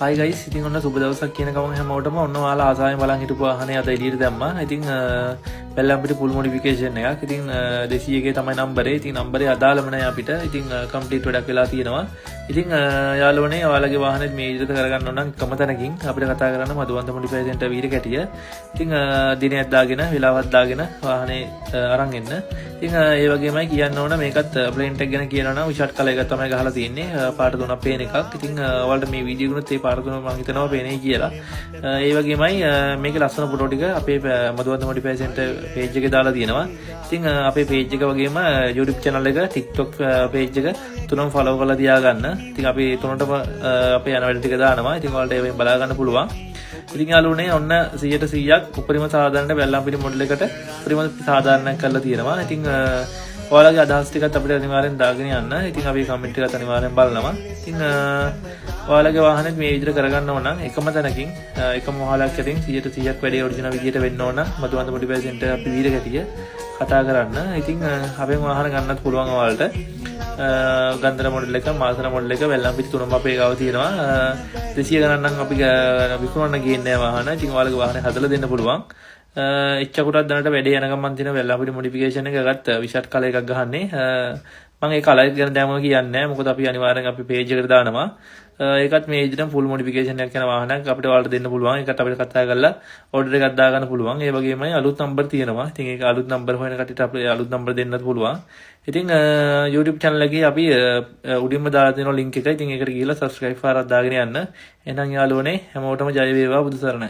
Hi guys, ඉතින් ඔන්න සුබ දවසක් කියන ගමන් හැමෝටම ඔන්න ඔයාලා ආසාවෙන් බලන් හිටපු වාහනේ අද එළියට දැම්මා. ඉතින් බැලුම් අපිට full modification එකක්. ඉතින් 200 ගේ තමයි නම්බරේ. ඉතින් නම්බරේ අදාළම නැහැ අපිට. ඉතින් complete වැඩක් වෙලා තියෙනවා. ඉතින් යාළුවනේ ඔයාලගේ වාහනේ මේ විදිහට කරගන්න ඕන නම් එකම තැනකින් අපිට කතා කරන්න මදුවන්ත modify center වීර කැටිය. ඉතින් දිනයක් දාගෙන වෙලාවක් දාගෙන වාහනේ අරන් එන්න. ඉතින් ඒ වගේමයි කියන්න ඕන මේකත් ප්ලේන්ට් එක ගැන කියනවා නම් විෂට් කලර් එකක් තමයි ගහලා තියෙන්නේ. පාට තුනක් පේන එකක්. ඉතින් ඔයාලට මේ වීඩියෝ ගුණත් ඒ පාට තුන මම හිතනවා පේනේ කියලා. ඒ වගේමයි මේකේ ලස්සන ෆොටෝ ටික අපේ මදුවන්ත modify center page එකේ දාලා තියෙනවා. ඉතින් අපේ page එක වගේම YouTube channel එක TikTok page එක තුනම follow කරලා තියාගන්න. ඉතින් අපි තුනටම අපේ යන වැඩ ටික දානවා. ඉතින් ඔයාලට ඒවෙන් බලා ගන්න පුළුවන්. ඉතින් යාළුවනේ ඔන්න 100% උපරිම සාධාරණ බැලම්පිලි මොඩල් එකට උපරිම සාධාරණයක් කරලා තියෙනවා. ඉතින් ඔයාලගේ අදහස් ටිකත් අපිට අනිවාර්යෙන් දාගෙන යන්න. ඉතින් අපි කමෙන්ට් එකත් අනිවාර්යෙන් බලනවා. ඉතින් ඔයාලගේ වාහනේ මේ විදිහට කරගන්න ඕන නම් එකම තැනකින් එකම වහලක් යටින් 100% වැඩේ ඔරිජිනල් විදිහට වෙන්න ඕන නම් මදුවන්ත modify center අපි වීර කැටිය කතා කරන්න. ඉතින් අපෙන් වාහන ගන්නත් පුළුවන් ඔයාලට. ගන්ධර මොඩල් එක මාසන මොඩල් එක වෙල්ලම්පිලි තුනම අපේ ගාව තියෙනවා. 200 ගණන් නම් අපි විකුණන්න ගියන්නේ වාහන. ඉතින් ඔයාලගේ වාහනේ හදලා දෙන්න පුළුවන්. එච්චකුටත් දැනට වැඩේ යනකම් මන් තියෙන වෙල්ලම්පිලි මොඩිෆිකේෂන් එක ගත්ත විෂට් කලර් එකක් ගහන්නේ. මම ඒ කලර් ගැන දැන්ම කියන්නේ නැහැ. මොකද අපි අනිවාර්යෙන් අපි page එකට දානවා. ඒකත් මේ විදිහටම full modification එකක් යන වාහනයක් අපිට ඔයාලට දෙන්න පුළුවන්. ඒකට අපිට කතා කරලා order එකක් දාගන්න පුළුවන්. ඒ වගේමයි අලුත් number තියෙනවා. ඉතින් ඒක අලුත් number හොයන කට්ටියට අපි අලුත් number දෙන්නත් පුළුවන්. ඉතින් YouTube channel එකේ අපි උඩින්ම දාලා තියෙන link එක. ඉතින් ඒකට ගිහලා subscribe පාරක් දාගෙන යන්න. එහෙනම් යාළුවනේ හැමෝටම ජය වේවා බුදු සරණයි.